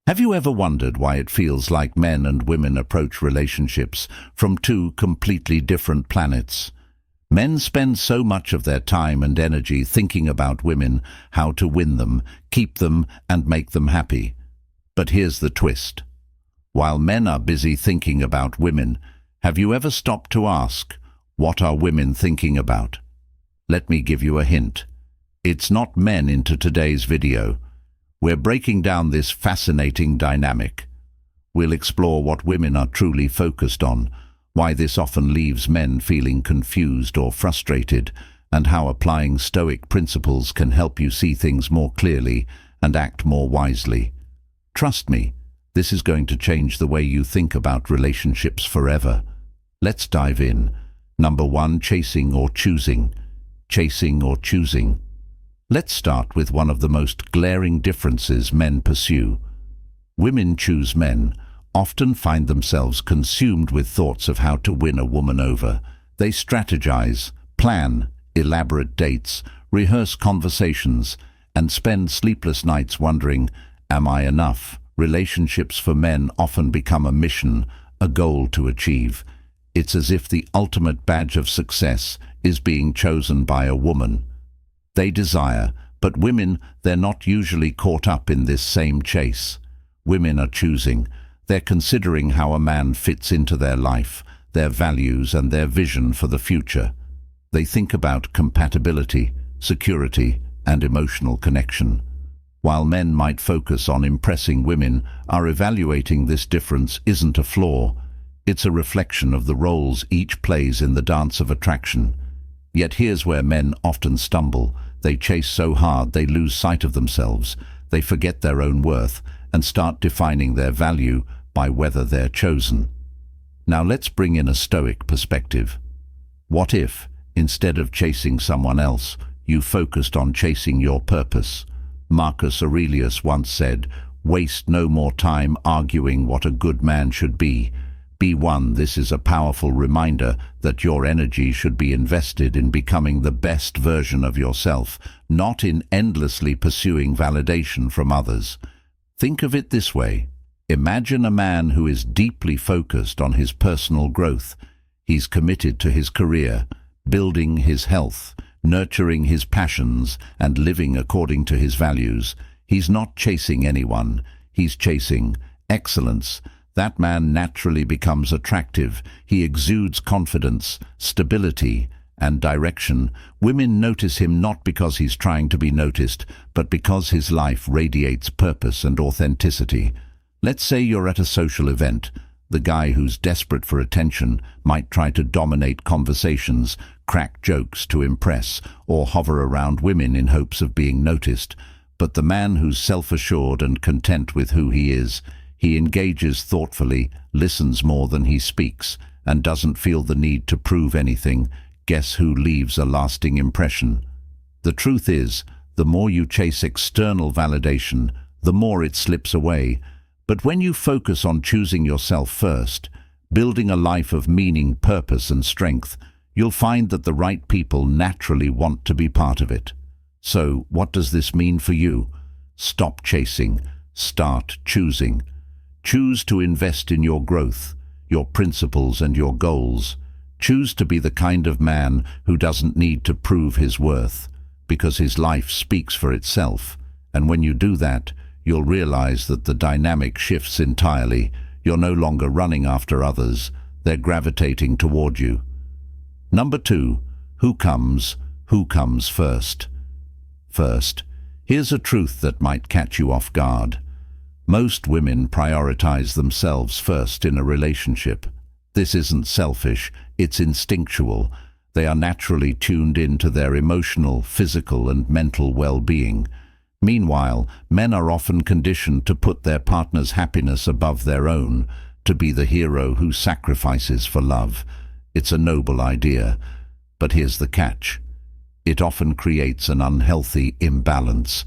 Have you ever wondered why it feels like men and women approach relationships from two completely different planets? Men spend so much of their time and energy thinking about women, how to win them, keep them, and make them happy. But here's the twist. While men are busy thinking about women, have you ever stopped to ask, what are women thinking about? Let me give you a hint. It's not men into today's video. We're breaking down this fascinating dynamic. We'll explore what women are truly focused on, why this often leaves men feeling confused or frustrated, and how applying Stoic principles can help you see things more clearly and act more wisely. Trust me, this is going to change the way you think about relationships forever. Let's dive in. Number 1, chasing or choosing. Chasing or choosing. Let's start with one of the most glaring differences men pursue. Women choose men, often find themselves consumed with thoughts of how to win a woman over. They strategize, plan elaborate dates, rehearse conversations, and spend sleepless nights wondering, am I enough? Relationships for men often become a mission, a goal to achieve. It's as if the ultimate badge of success is being chosen by a woman. They desire, but women, they're not usually caught up in this same chase. Women are choosing. They're considering how a man fits into their life, their values and their vision for the future. They think about compatibility, security, and emotional connection. While men might focus on impressing women, our evaluating this difference isn't a flaw. It's a reflection of the roles each plays in the dance of attraction. Yet here's where men often stumble. They chase so hard they lose sight of themselves. They forget their own worth and start defining their value by whether they're chosen. Now let's bring in a Stoic perspective. What if, instead of chasing someone else, you focused on chasing your purpose? Marcus Aurelius once said, "Waste no more time arguing what a good man should be. Be one." This is a powerful reminder that your energy should be invested in becoming the best version of yourself, not in endlessly pursuing validation from others. Think of it this way. Imagine a man who is deeply focused on his personal growth. He's committed to his career, building his health, nurturing his passions, and living according to his values. He's not chasing anyone. He's chasing excellence. That man naturally becomes attractive. He exudes confidence, stability, and direction. Women notice him not because he's trying to be noticed, but because his life radiates purpose and authenticity. Let's say you're at a social event. The guy who's desperate for attention might try to dominate conversations, crack jokes to impress, or hover around women in hopes of being noticed. But the man who's self-assured and content with who he is, he engages thoughtfully, listens more than he speaks, and doesn't feel the need to prove anything. Guess who leaves a lasting impression? The truth is, the more you chase external validation, the more it slips away. But when you focus on choosing yourself first, building a life of meaning, purpose, and strength, you'll find that the right people naturally want to be part of it. So, what does this mean for you? Stop chasing. Start choosing. Choose to invest in your growth, your principles, and your goals. Choose to be the kind of man who doesn't need to prove his worth, because his life speaks for itself. And when you do that, you'll realize that the dynamic shifts entirely. You're no longer running after others. They're gravitating toward you. Number 2, who comes first? First, here's a truth that might catch you off guard. Most women prioritize themselves first in a relationship. This isn't selfish, it's instinctual. They are naturally tuned into their emotional, physical, and mental well-being. Meanwhile, men are often conditioned to put their partner's happiness above their own, to be the hero who sacrifices for love. It's a noble idea, but here's the catch. It often creates an unhealthy imbalance.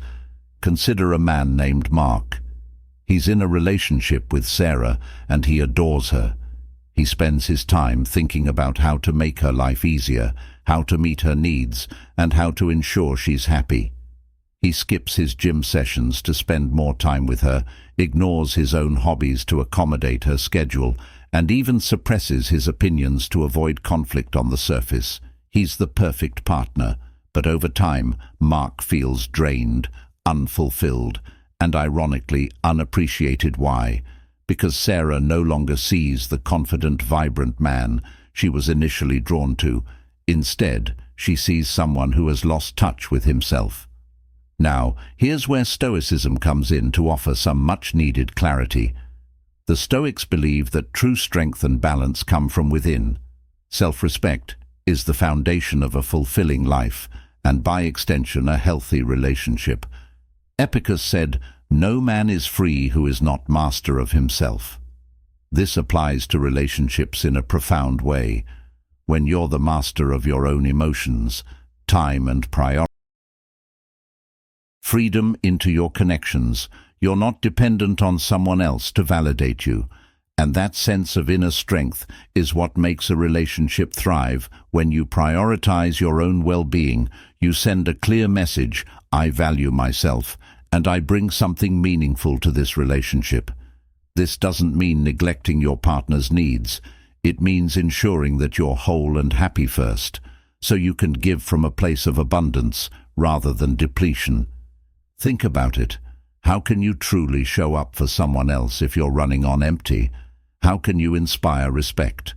Consider a man named Mark. He's in a relationship with Sarah, and he adores her. He spends his time thinking about how to make her life easier, how to meet her needs, and how to ensure she's happy. He skips his gym sessions to spend more time with her, ignores his own hobbies to accommodate her schedule, and even suppresses his opinions to avoid conflict on the surface. He's the perfect partner, but over time, Mark feels drained, unfulfilled, and ironically unappreciated. Why? Because Sarah no longer sees the confident, vibrant man she was initially drawn to. Instead, she sees someone who has lost touch with himself. Now, here's where Stoicism comes in to offer some much-needed clarity. The Stoics believe that true strength and balance come from within. Self-respect is the foundation of a fulfilling life, and by extension a healthy relationship. Epicurus said, "No man is free who is not master of himself." This applies to relationships in a profound way. When you're the master of your own emotions, time and priority, freedom into your connections, you're not dependent on someone else to validate you. And that sense of inner strength is what makes a relationship thrive. When you prioritize your own well-being, you send a clear message: I value myself, and I bring something meaningful to this relationship. This doesn't mean neglecting your partner's needs. It means ensuring that you're whole and happy first, so you can give from a place of abundance rather than depletion. Think about it. How can you truly show up for someone else if you're running on empty? How can you inspire respect?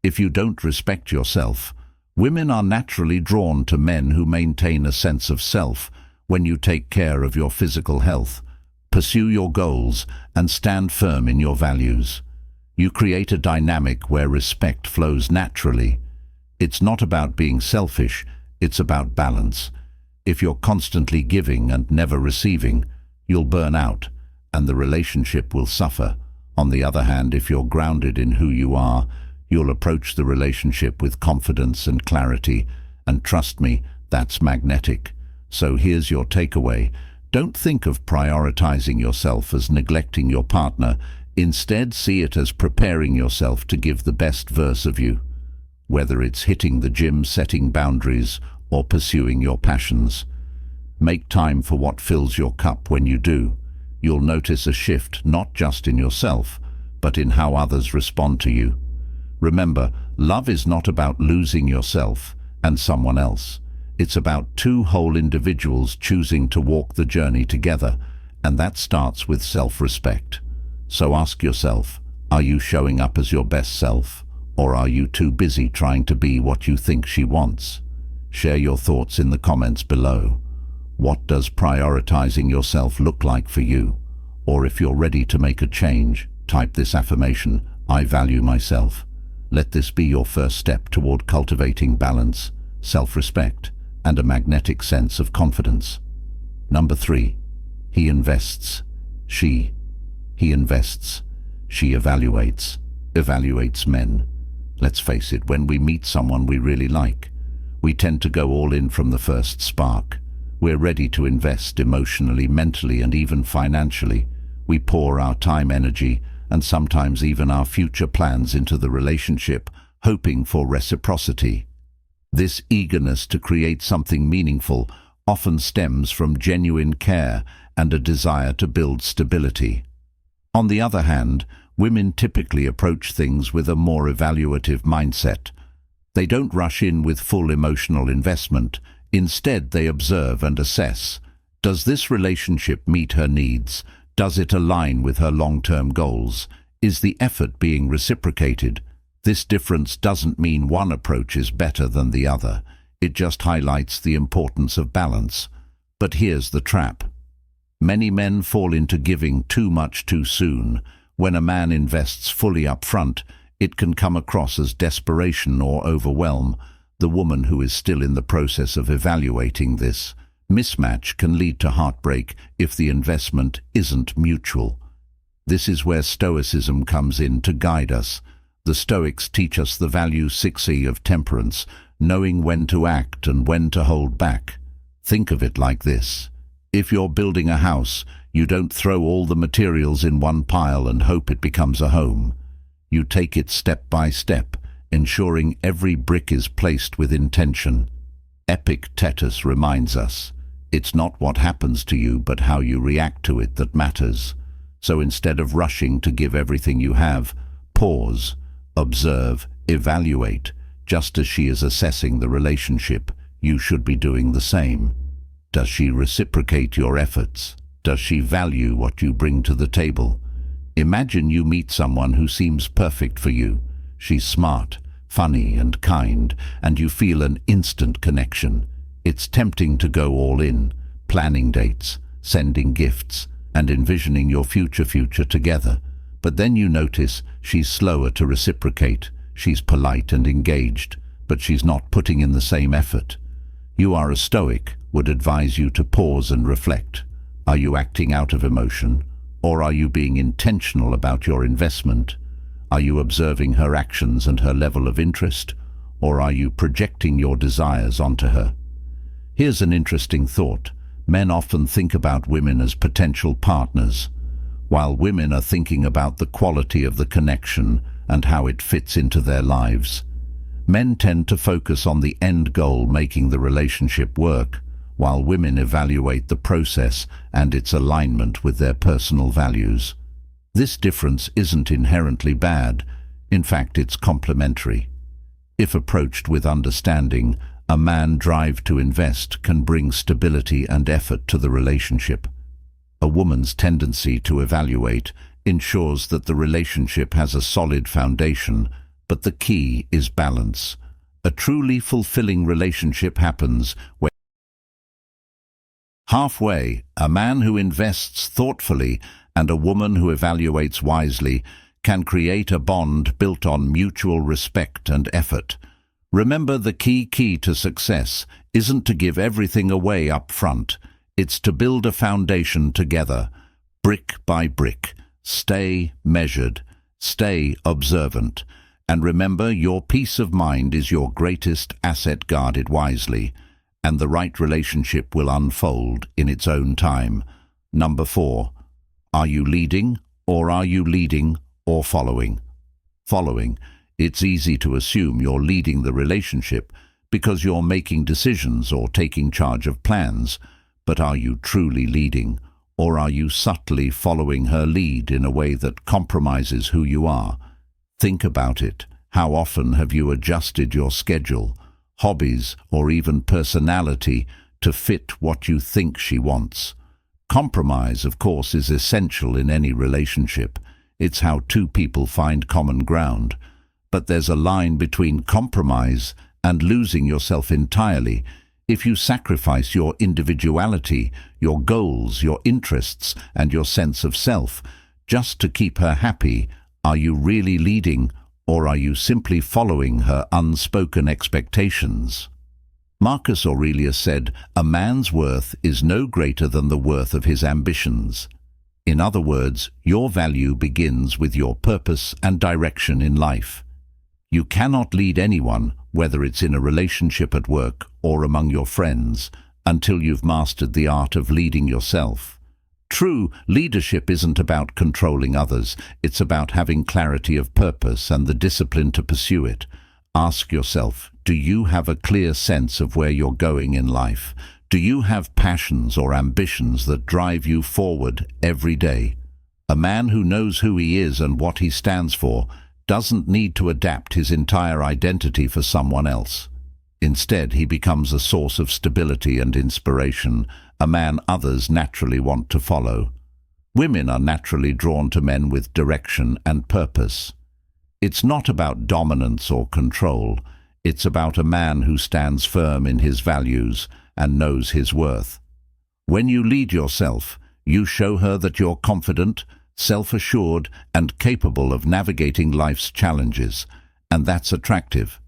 If you don't respect yourself, women are naturally drawn to men who maintain a sense of self. When you take care of your physical health, pursue your goals, and stand firm in your values, you create a dynamic where respect flows naturally. It's not about being selfish, it's about balance. If you're constantly giving and never receiving, you'll burn out, and the relationship will suffer. On the other hand, if you're grounded in who you are, you'll approach the relationship with confidence and clarity, and trust me, that's magnetic. So here's your takeaway. Don't think of prioritizing yourself as neglecting your partner. Instead, see it as preparing yourself to give the best version of you. Whether it's hitting the gym, setting boundaries, or pursuing your passions, make time for what fills your cup. When you do, you'll notice a shift not just in yourself, but in how others respond to you. Remember, love is not about losing yourself and someone else. It's about two whole individuals choosing to walk the journey together, and that starts with self-respect. So ask yourself, are you showing up as your best self, or are you too busy trying to be what you think she wants? Share your thoughts in the comments below. What does prioritizing yourself look like for you? Or if you're ready to make a change, type this affirmation: I value myself. Let this be your first step toward cultivating balance, self-respect, and a magnetic sense of confidence. Number 3. He invests. He invests. She evaluates. Evaluates men. Let's face it, when we meet someone we really like, we tend to go all in from the first spark. We're ready to invest emotionally, mentally, and even financially. We pour our time, energy, and sometimes even our future plans into the relationship, hoping for reciprocity. This eagerness to create something meaningful often stems from genuine care and a desire to build stability. On the other hand, women typically approach things with a more evaluative mindset. They don't rush in with full emotional investment. Instead, they observe and assess. Does this relationship meet her needs? Does it align with her long-term goals? Is the effort being reciprocated? This difference doesn't mean one approach is better than the other. It just highlights the importance of balance. But here's the trap. Many men fall into giving too much too soon. When a man invests fully up front, it can come across as desperation or overwhelm. The woman who is still in the process of evaluating this mismatch can lead to heartbreak if the investment isn't mutual. This is where Stoicism comes in to guide us. The Stoics teach us the value 6E of temperance, knowing when to act and when to hold back. Think of it like this. If you're building a house, you don't throw all the materials in one pile and hope it becomes a home. You take it step by step, ensuring every brick is placed with intention. Epictetus reminds us, It's not what happens to you, but how you react to it that matters. So instead of rushing to give everything you have, pause, observe, evaluate. Just as she is assessing the relationship, you should be doing the same. Does she reciprocate your efforts? Does she value what you bring to the table? Imagine you meet someone who seems perfect for you. She's smart, funny and kind, and you feel an instant connection. It's tempting to go all in, planning dates, sending gifts, and envisioning your future together. But then you notice she's slower to reciprocate. She's polite and engaged, but she's not putting in the same effort. You are a Stoic, would advise you to pause and reflect. Are you acting out of emotion, or are you being intentional about your investment? Are you observing her actions and her level of interest, or are you projecting your desires onto her? Here's an interesting thought. Men often think about women as potential partners, while women are thinking about the quality of the connection and how it fits into their lives. Men tend to focus on the end goal, making the relationship work, while women evaluate the process and its alignment with their personal values. This difference isn't inherently bad. In fact, it's complementary. If approached with understanding, a man's drive to invest can bring stability and effort to the relationship. A woman's tendency to evaluate ensures that the relationship has a solid foundation, but the key is balance. A truly fulfilling relationship happens when halfway, a man who invests thoughtfully and a woman who evaluates wisely can create a bond built on mutual respect and effort. Remember, the key to success isn't to give everything away up front. It's to build a foundation together, brick by brick. Stay measured, stay observant, and remember, your peace of mind is your greatest asset. Guarded wisely, and the right relationship will unfold in its own time. Number 4. Are you leading, or are you leading or following? Following. It's easy to assume you're leading the relationship because you're making decisions or taking charge of plans. But are you truly leading, or are you subtly following her lead in a way that compromises who you are? Think about it. How often have you adjusted your schedule, hobbies, or even personality to fit what you think she wants? Compromise, of course, is essential in any relationship. It's how two people find common ground. But there's a line between compromise and losing yourself entirely. If you sacrifice your individuality, your goals, your interests, and your sense of self, just to keep her happy, are you really leading, or are you simply following her unspoken expectations? Marcus Aurelius said, "A man's worth is no greater than the worth of his ambitions." In other words, your value begins with your purpose and direction in life. You cannot lead anyone, whether it's in a relationship at work or among your friends, until you've mastered the art of leading yourself. True leadership isn't about controlling others. It's about having clarity of purpose and the discipline to pursue it. Ask yourself, do you have a clear sense of where you're going in life? Do you have passions or ambitions that drive you forward every day? A man who knows who he is and what he stands for doesn't need to adapt his entire identity for someone else. Instead, he becomes a source of stability and inspiration, a man others naturally want to follow. Women are naturally drawn to men with direction and purpose. It's not about dominance or control. It's about a man who stands firm in his values and knows his worth. When you lead yourself, you show her that you're confident, self-assured, and capable of navigating life's challenges, and that's attractive.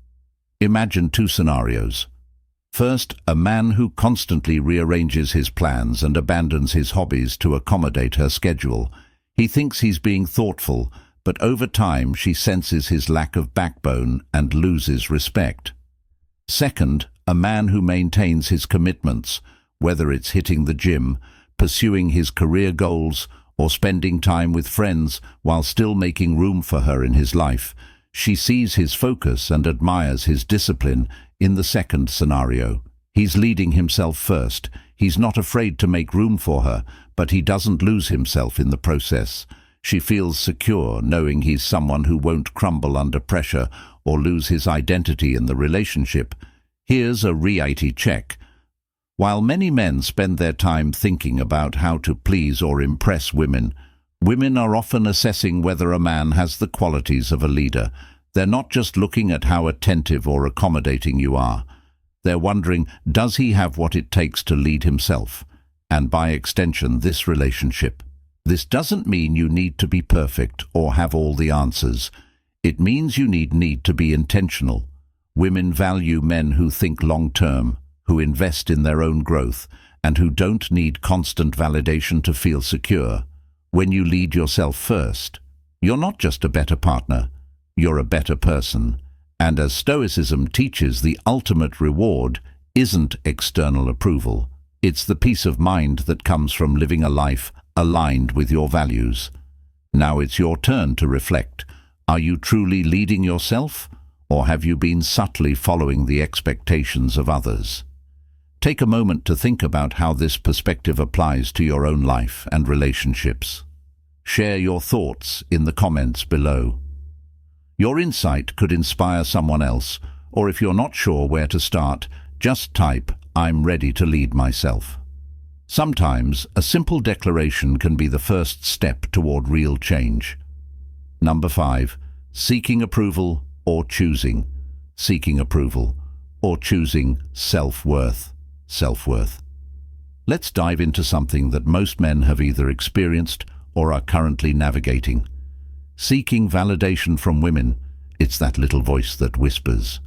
Imagine 2 scenarios. First, a man who constantly rearranges his plans and abandons his hobbies to accommodate her schedule. He thinks he's being thoughtful, but over time she senses his lack of backbone and loses respect. Second, a man who maintains his commitments, whether it's hitting the gym, pursuing his career goals, or spending time with friends while still making room for her in his life. She sees his focus and admires his discipline. In the second scenario, he's leading himself first. He's not afraid to make room for her, but he doesn't lose himself in the process. She feels secure knowing he's someone who won't crumble under pressure or lose his identity in the relationship. Here's a reality check. While many men spend their time thinking about how to please or impress women, women are often assessing whether a man has the qualities of a leader. They're not just looking at how attentive or accommodating you are. They're wondering, does he have what it takes to lead himself? And by extension, this relationship. This doesn't mean you need to be perfect or have all the answers. It means you need to be intentional. Women value men who think long-term, who invest in their own growth, and who don't need constant validation to feel secure. When you lead yourself first, you're not just a better partner, you're a better person. And as Stoicism teaches, the ultimate reward isn't external approval. It's the peace of mind that comes from living a life aligned with your values. Now it's your turn to reflect. Are you truly leading yourself, or have you been subtly following the expectations of others? Take a moment to think about how this perspective applies to your own life and relationships. Share your thoughts in the comments below. Your insight could inspire someone else, or if you're not sure where to start, just type, "I'm ready to lead myself." Sometimes, a simple declaration can be the first step toward real change. Number 5. Seeking approval or choosing. Seeking approval or choosing self-worth. Self-worth. Let's dive into something that most men have either experienced or are currently navigating. Seeking validation from women. It's that little voice that whispers,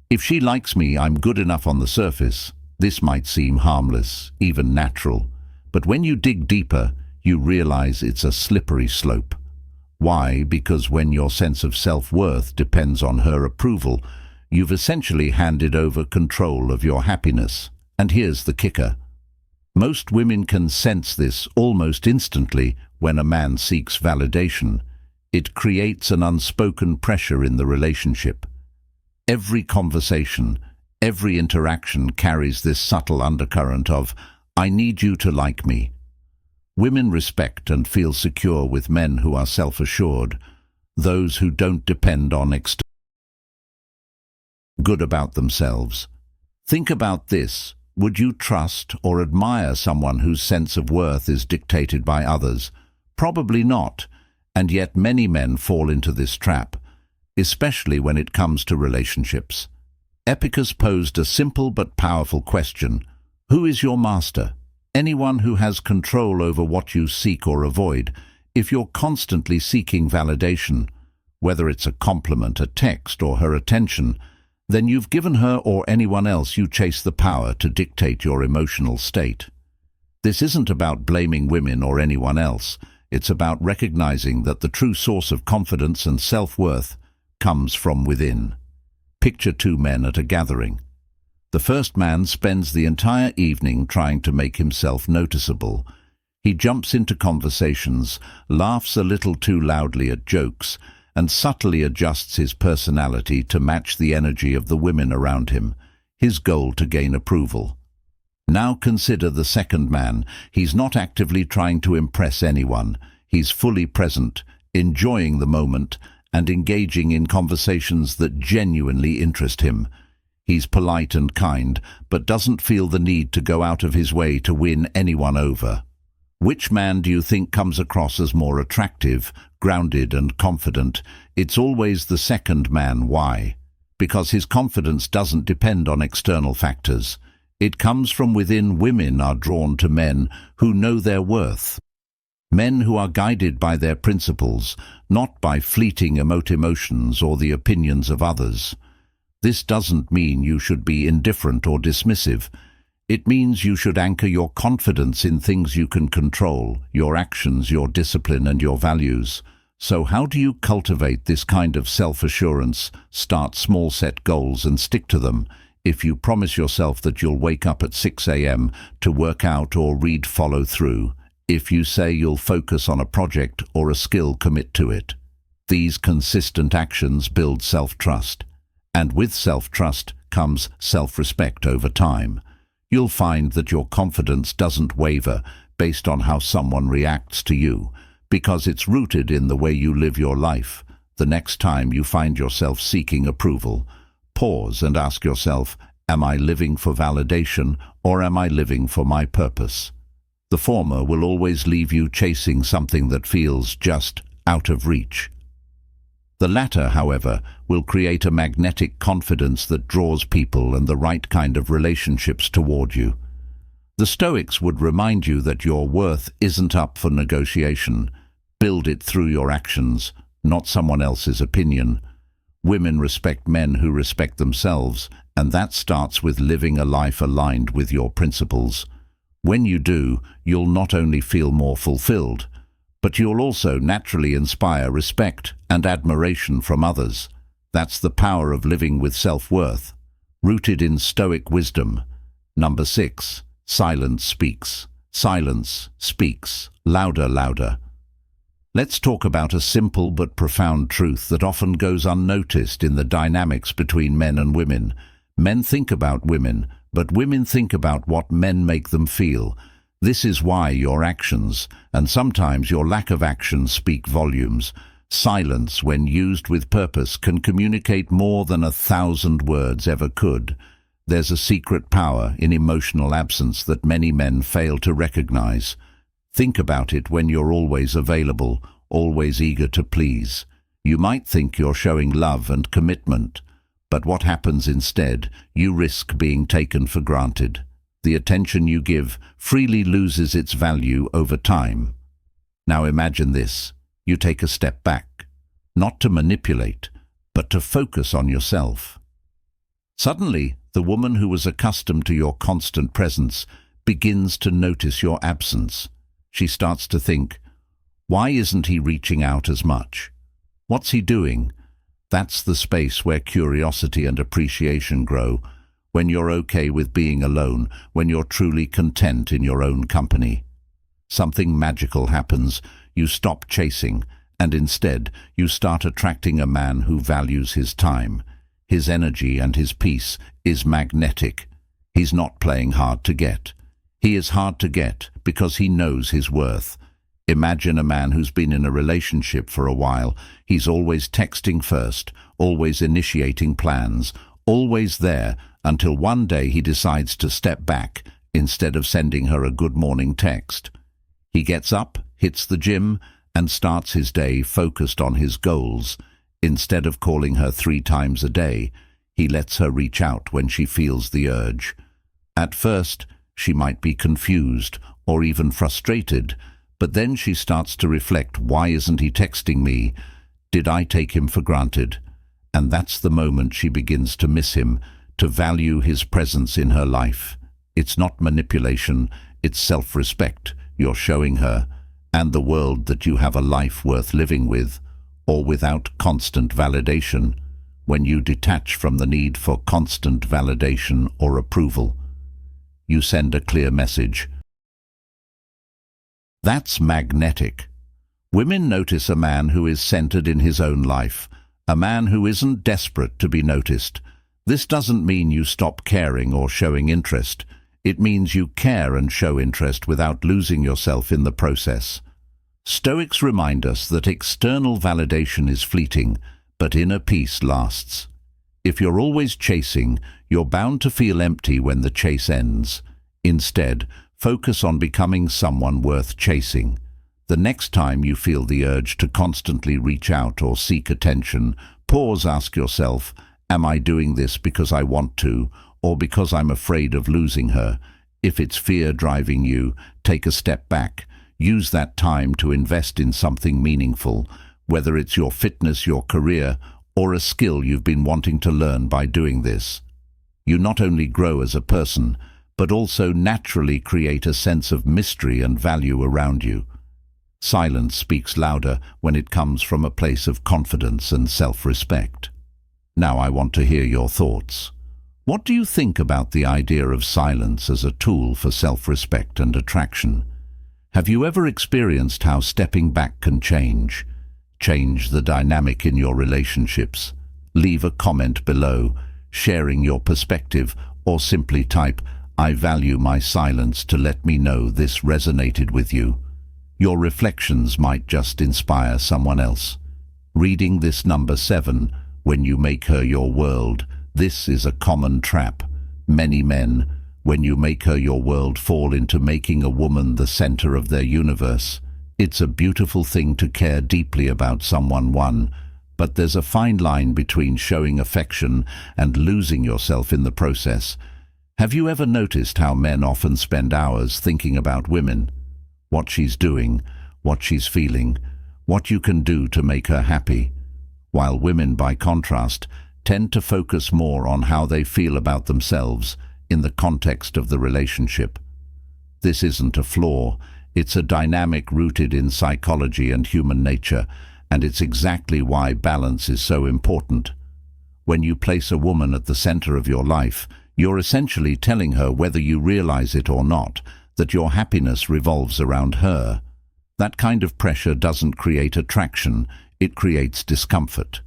"If she likes me, I'm good enough on the surface." This might seem harmless, even natural, but when you dig deeper, you realize it's a slippery slope. Why? Because when your sense of self-worth depends on her approval, you've essentially handed over control of your happiness. And here's the kicker. Most women can sense this almost instantly when a man seeks validation. It creates an unspoken pressure in the relationship. Every conversation, every interaction carries this subtle undercurrent of, "I need you to like me." Women respect and feel secure with men who are self-assured, those who don't depend on good about themselves. Think about this. Would you trust or admire someone whose sense of worth is dictated by others? Probably not, and yet many men fall into this trap, especially when it comes to relationships. Epicus posed a simple but powerful question. Who is your master? Anyone who has control over what you seek or avoid. If you're constantly seeking validation, whether it's a compliment, a text, or her attention, then you've given her or anyone else you chase the power to dictate your emotional state. This isn't about blaming women or anyone else. It's about recognizing that the true source of confidence and self-worth comes from within. Picture two men at a gathering. The first man spends the entire evening trying to make himself noticeable. He jumps into conversations, laughs a little too loudly at jokes, and subtly adjusts his personality to match the energy of the women around him, his goal to gain approval. Now consider the second man. He's not actively trying to impress anyone. He's fully present, enjoying the moment, and engaging in conversations that genuinely interest him. He's polite and kind, but doesn't feel the need to go out of his way to win anyone over. Which man do you think comes across as more attractive, grounded and confident? It's always the second man. Why? Because his confidence doesn't depend on external factors. It comes from within. Women are drawn to men who know their worth. Men who are guided by their principles, not by fleeting emotions or the opinions of others. This doesn't mean you should be indifferent or dismissive. It means you should anchor your confidence in things you can control, your actions, your discipline, and your values. So how do you cultivate this kind of self-assurance? Start small, set goals and stick to them. If you promise yourself that you'll wake up at 6 a.m. to work out or read, follow through. If you say you'll focus on a project or a skill, commit to it. These consistent actions build self-trust. And with self-trust comes self-respect over time. You'll find that your confidence doesn't waver based on how someone reacts to you, because it's rooted in the way you live your life. The next time you find yourself seeking approval, pause and ask yourself, am I living for validation or am I living for my purpose? The former will always leave you chasing something that feels just out of reach. The latter, however, will create a magnetic confidence that draws people and the right kind of relationships toward you. The Stoics would remind you that your worth isn't up for negotiation. Build it through your actions, not someone else's opinion. Women respect men who respect themselves, and that starts with living a life aligned with your principles. When you do, you'll not only feel more fulfilled, but you'll also naturally inspire respect and admiration from others. That's the power of living with self-worth, rooted in Stoic wisdom. Number 6. Silence speaks. Silence speaks. Louder, louder. Let's talk about a simple but profound truth that often goes unnoticed in the dynamics between men and women. Men think about women, but women think about what men make them feel. This is why your actions, and sometimes your lack of action, speak volumes. Silence, when used with purpose, can communicate more than 1,000 words ever could. There's a secret power in emotional absence that many men fail to recognize. Think about it when you're always available, always eager to please. You might think you're showing love and commitment, but what happens instead? You risk being taken for granted. The attention you give freely loses its value over time. Now imagine this. You take a step back, not to manipulate, but to focus on yourself. Suddenly, the woman who was accustomed to your constant presence begins to notice your absence. She starts to think, why isn't he reaching out as much? What's he doing? That's the space where curiosity and appreciation grow, when you're okay with being alone, when you're truly content in your own company. Something magical happens. You stop chasing, and instead you start attracting a man who values his time. His energy and his peace is magnetic. He's not playing hard to get. He is hard to get because he knows his worth. Imagine a man who's been in a relationship for a while. He's always texting first, always initiating plans, always there, until one day he decides to step back instead of sending her a good morning text. He gets up, hits the gym, and starts his day focused on his goals. Instead of calling her 3 times a day, he lets her reach out when she feels the urge. At first, she might be confused or even frustrated, but then she starts to reflect, why isn't he texting me? Did I take him for granted? And that's the moment she begins to miss him, to value his presence in her life. It's not manipulation, it's self-respect you're showing her, and the world that you have a life worth living with, or without constant validation, when you detach from the need for constant validation or approval. You send a clear message. That's magnetic. Women notice a man who is centered in his own life, a man who isn't desperate to be noticed. This doesn't mean you stop caring or showing interest. It means you care and show interest without losing yourself in the process. Stoics remind us that external validation is fleeting, but inner peace lasts. If you're always chasing, you're bound to feel empty when the chase ends. Instead, focus on becoming someone worth chasing. The next time you feel the urge to constantly reach out or seek attention, pause, ask yourself, am I doing this because I want to, or because I'm afraid of losing her? If it's fear driving you, take a step back. Use that time to invest in something meaningful, whether it's your fitness, your career, or a skill you've been wanting to learn. By doing this, you not only grow as a person, but also naturally create a sense of mystery and value around you. Silence speaks louder when it comes from a place of confidence and self-respect. Now I want to hear your thoughts. What do you think about the idea of silence as a tool for self-respect and attraction? Have you ever experienced how stepping back can change the dynamic in your relationships? Leave a comment below, sharing your perspective, or simply type, I value my silence to let me know this resonated with you. Your reflections might just inspire someone else. Reading this number 7, when you make her your world, this is a common trap. Many men, when you make her your world, fall into making a woman the center of their universe. It's a beautiful thing to care deeply about someone, but there's a fine line between showing affection and losing yourself in the process. Have you ever noticed how men often spend hours thinking about women? What she's doing, what she's feeling, what you can do to make her happy, while women, by contrast, tend to focus more on how they feel about themselves in the context of the relationship. This isn't a flaw, it's a dynamic rooted in psychology and human nature, and it's exactly why balance is so important. When you place a woman at the center of your life, you're essentially telling her, whether you realize it or not, that your happiness revolves around her. That kind of pressure doesn't create attraction, it creates discomfort.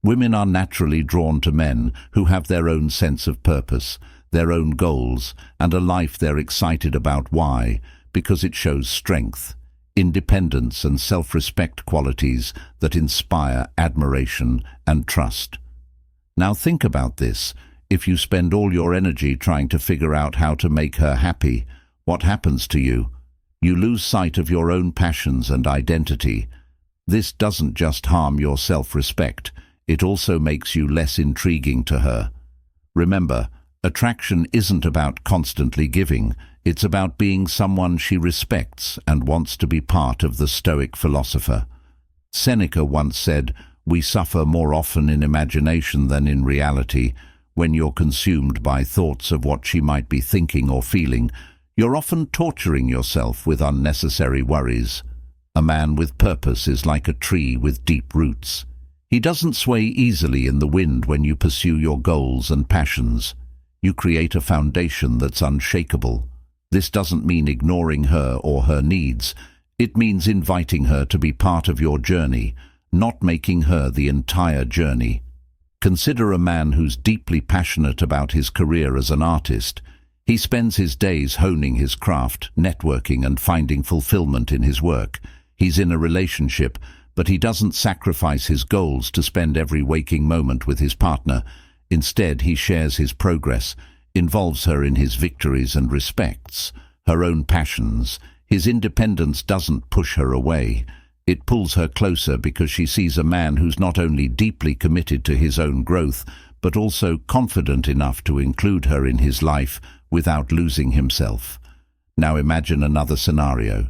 Women are naturally drawn to men who have their own sense of purpose, their own goals, and a life they're excited about. Why? Because it shows strength, independence, and self-respect, qualities that inspire admiration and trust. Now think about this. If you spend all your energy trying to figure out how to make her happy, what happens to you? You lose sight of your own passions and identity. This doesn't just harm your self-respect, it also makes you less intriguing to her. Remember, attraction isn't about constantly giving, it's about being someone she respects and wants to be part of. The Stoic philosopher Seneca once said, "We suffer more often in imagination than in reality." When you're consumed by thoughts of what she might be thinking or feeling, you're often torturing yourself with unnecessary worries. A man with purpose is like a tree with deep roots. He doesn't sway easily in the wind. When you pursue your goals and passions, you create a foundation that's unshakable. This doesn't mean ignoring her or her needs. It means inviting her to be part of your journey, not making her the entire journey. Consider a man who's deeply passionate about his career as an artist. He spends his days honing his craft, networking, and finding fulfillment in his work. He's in a relationship, but he doesn't sacrifice his goals to spend every waking moment with his partner. Instead, he shares his progress, involves her in his victories, and respects her own passions. His independence doesn't push her away. It pulls her closer because she sees a man who's not only deeply committed to his own growth, but also confident enough to include her in his life without losing himself. Now imagine another scenario.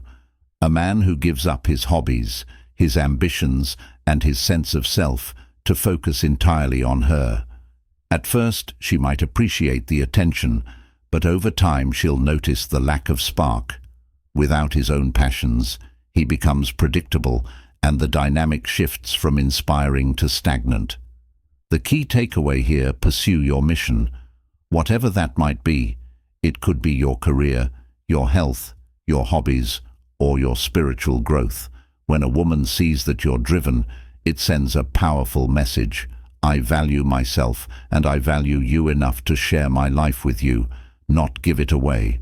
A man who gives up his hobbies, his ambitions, and his sense of self to focus entirely on her. At first, she might appreciate the attention, but over time she'll notice the lack of spark. Without his own passions, he becomes predictable, and the dynamic shifts from inspiring to stagnant. The key takeaway here: pursue your mission. Whatever that might be, it could be your career, your health, your hobbies, or your spiritual growth. When a woman sees that you're driven, it sends a powerful message. I value myself, and I value you enough to share my life with you, not give it away.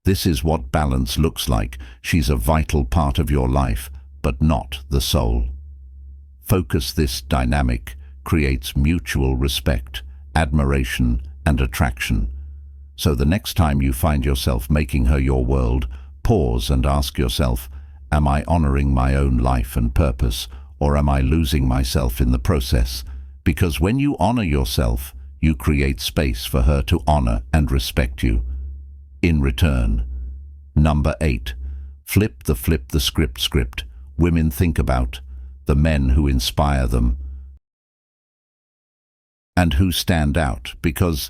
This is what balance looks like. She's a vital part of your life, but not the soul. Focus. This dynamic creates mutual respect, admiration, and attraction. So the next time you find yourself making her your world, pause and ask yourself, am I honoring my own life and purpose, or am I losing myself in the process? Because when you honor yourself, you create space for her to honor and respect you in return. Number 8. Flip the script. Women think about the men who inspire them and who stand out because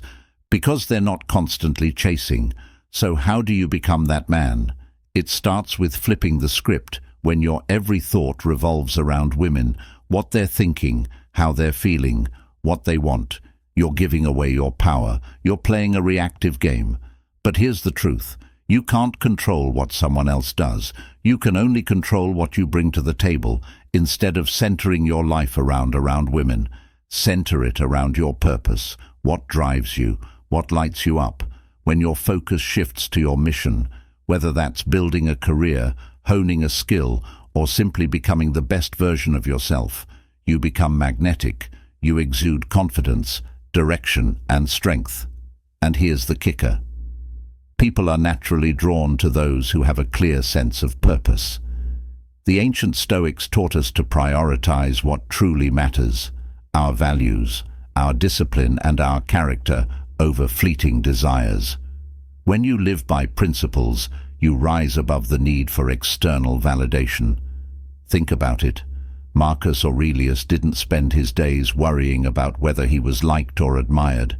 they're not constantly chasing. So how do you become that man? It starts with flipping the script. When your every thought revolves around women, what they're thinking, how they're feeling, what they want, you're giving away your power. You're playing a reactive game. But here's the truth. You can't control what someone else does. You can only control what you bring to the table. Instead of centering your life around women, center it around your purpose. What drives you? What lights you up? When your focus shifts to your mission, whether that's building a career, honing a skill, or simply becoming the best version of yourself, you become magnetic. You exude confidence, direction, and strength. And here's the kicker. People are naturally drawn to those who have a clear sense of purpose. The ancient Stoics taught us to prioritize what truly matters, our values, our discipline, and our character over fleeting desires. When you live by principles, you rise above the need for external validation. Think about it. Marcus Aurelius didn't spend his days worrying about whether he was liked or admired.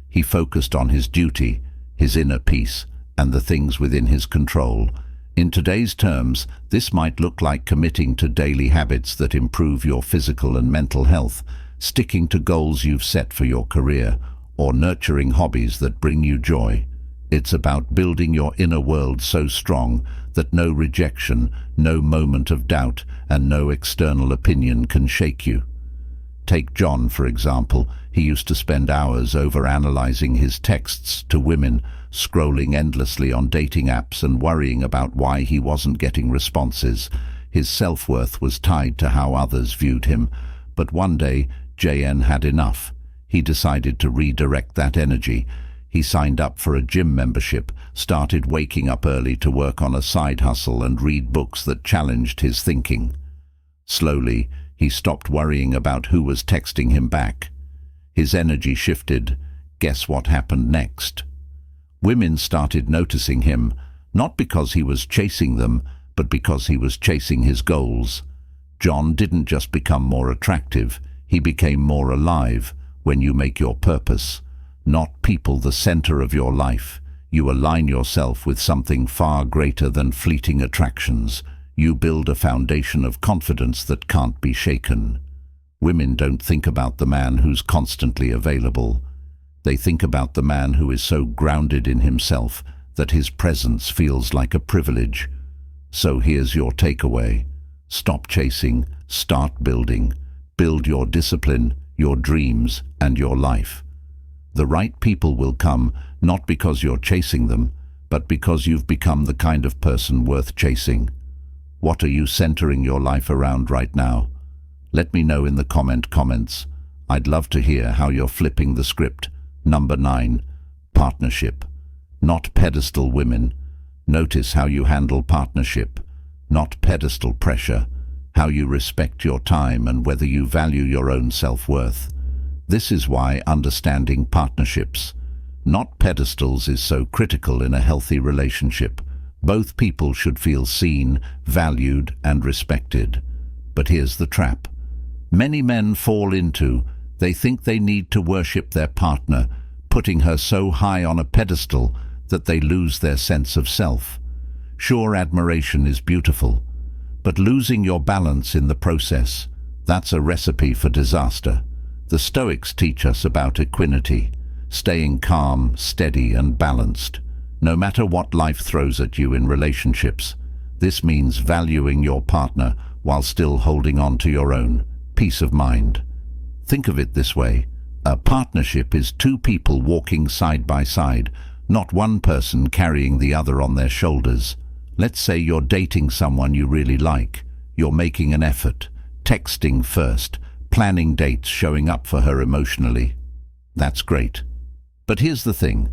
He focused on his duty, his inner peace, and the things within his control. In today's terms, this might look like committing to daily habits that improve your physical and mental health, sticking to goals you've set for your career, or nurturing hobbies that bring you joy. It's about building your inner world so strong that no rejection, no moment of doubt, and no external opinion can shake you. Take John, for example. He used to spend hours overanalyzing his texts to women, scrolling endlessly on dating apps and worrying about why he wasn't getting responses. His self-worth was tied to how others viewed him. But one day, JN had enough. He decided to redirect that energy. He signed up for a gym membership, started waking up early to work on a side hustle and read books that challenged his thinking. Slowly, he stopped worrying about who was texting him back. His energy shifted. Guess what happened next? Women started noticing him, not because he was chasing them, but because he was chasing his goals. John didn't just become more attractive, he became more alive. When you make your purpose, not people, the center of your life, you align yourself with something far greater than fleeting attractions. You build a foundation of confidence that can't be shaken. Women don't think about the man who's constantly available. They think about the man who is so grounded in himself that his presence feels like a privilege. So here's your takeaway. Stop chasing, start building. Build your discipline, your dreams, and your life. The right people will come, not because you're chasing them, but because you've become the kind of person worth chasing. What are you centering your life around right now? Let me know in the comments. I'd love to hear how you're flipping the script. Number 9. Partnership. Not pedestal women. Notice how you handle partnership. Not pedestal pressure. How you respect your time and whether you value your own self-worth. This is why understanding partnerships, not pedestals, is so critical in a healthy relationship. Both people should feel seen, valued, and respected. But here's the trap. Many men fall into, they think they need to worship their partner, putting her so high on a pedestal that they lose their sense of self. Sure, admiration is beautiful, but losing your balance in the process, that's a recipe for disaster. The Stoics teach us about equanimity, staying calm, steady, and balanced, no matter what life throws at you in relationships. This means valuing your partner while still holding on to your own peace of mind. Think of it this way. A partnership is two people walking side by side, not one person carrying the other on their shoulders. Let's say you're dating someone you really like. You're making an effort, texting first, planning dates, showing up for her emotionally. That's great. But here's the thing.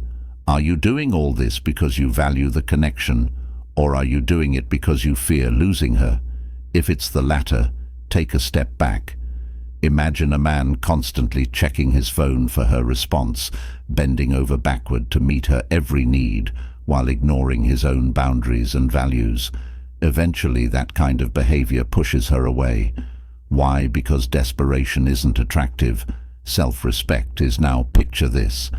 Are you doing all this because you value the connection, or are you doing it because you fear losing her? If it's the latter, take a step back. Imagine a man constantly checking his phone for her response, bending over backward to meet her every need while ignoring his own boundaries and values. Eventually, that kind of behavior pushes her away. Why? Because desperation isn't attractive. Self-respect is now. Picture this.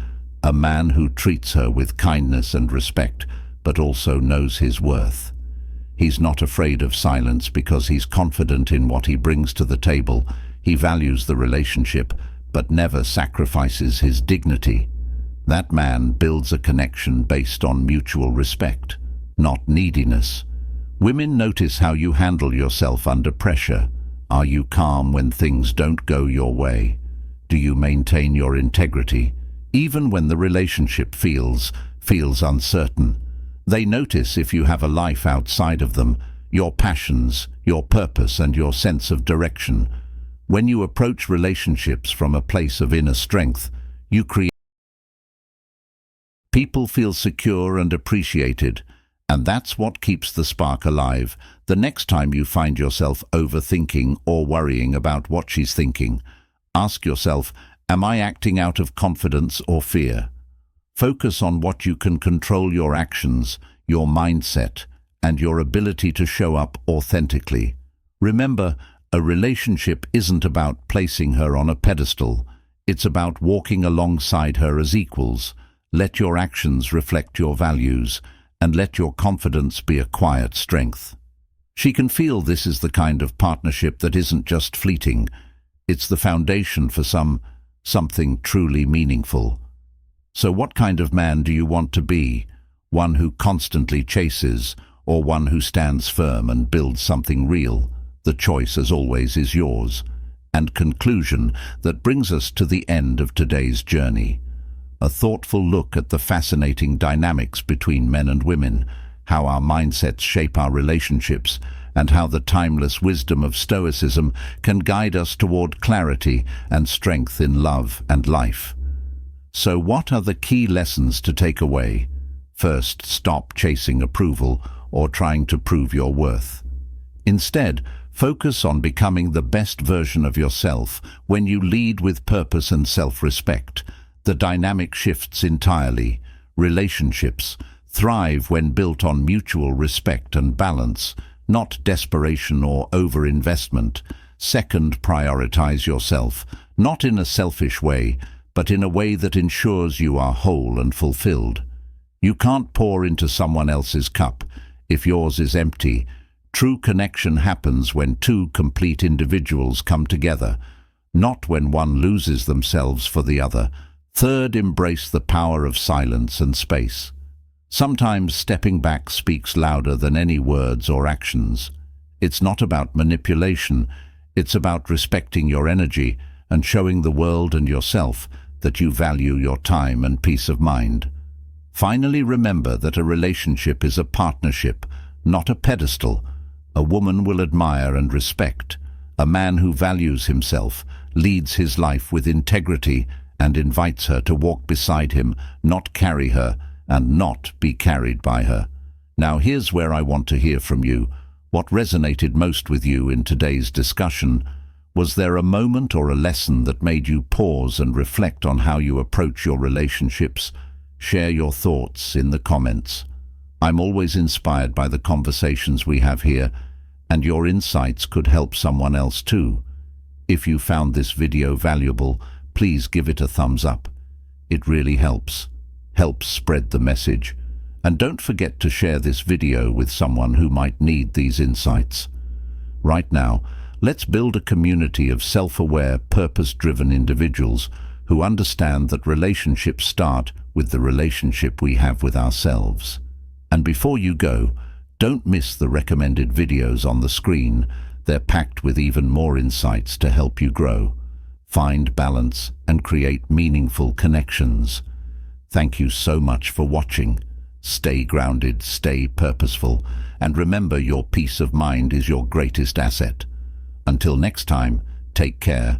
A man who treats her with kindness and respect, but also knows his worth. He's not afraid of silence because he's confident in what he brings to the table. He values the relationship, but never sacrifices his dignity. That man builds a connection based on mutual respect, not neediness. Women, notice how you handle yourself under pressure. Are you calm when things don't go your way? Do you maintain your integrity, even when the relationship feels feels uncertain. They notice if you have a life outside of them, your passions, your purpose, and your sense of direction. When you approach relationships from a place of inner strength, you create. People feel secure and appreciated, and that's what keeps the spark alive. The next time you find yourself overthinking or worrying about what she's thinking, ask yourself, am I acting out of confidence or fear? Focus on what you can control: your actions, your mindset, and your ability to show up authentically. Remember, a relationship isn't about placing her on a pedestal. It's about walking alongside her as equals. Let your actions reflect your values, and let your confidence be a quiet strength. She can feel this is the kind of partnership that isn't just fleeting. It's the foundation for something truly meaningful. So what kind of man do you want to be? One who constantly chases, or one who stands firm and builds something real? The choice, as always, is yours. And conclusion, that brings us to the end of today's journey. A thoughtful look at the fascinating dynamics between men and women, how our mindsets shape our relationships, and how the timeless wisdom of Stoicism can guide us toward clarity and strength in love and life. So what are the key lessons to take away? First, stop chasing approval or trying to prove your worth. Instead, focus on becoming the best version of yourself. When you lead with purpose and self-respect, the dynamic shifts entirely. Relationships thrive when built on mutual respect and balance, not desperation or overinvestment. Second, prioritize yourself, not in a selfish way, but in a way that ensures you are whole and fulfilled. You can't pour into someone else's cup if yours is empty. True connection happens when two complete individuals come together, not when one loses themselves for the other. Third, embrace the power of silence and space. Sometimes stepping back speaks louder than any words or actions. It's not about manipulation, it's about respecting your energy and showing the world and yourself that you value your time and peace of mind. Finally, remember that a relationship is a partnership, not a pedestal. A woman will admire and respect. A man who values himself, leads his life with integrity, and invites her to walk beside him, not carry her, and not be carried by her. Now here's where I want to hear from you. What resonated most with you in today's discussion? Was there a moment or a lesson that made you pause and reflect on how you approach your relationships? Share your thoughts in the comments. I'm always inspired by the conversations we have here, and your insights could help someone else too. If you found this video valuable, please give it a thumbs up. It really helps spread the message. And don't forget to share this video with someone who might need these insights. Right now, let's build a community of self-aware, purpose-driven individuals who understand that relationships start with the relationship we have with ourselves. And before you go, don't miss the recommended videos on the screen. They're packed with even more insights to help you grow, find balance, and create meaningful connections. Thank you so much for watching. Stay grounded, stay purposeful, and remember, your peace of mind is your greatest asset. Until next time, take care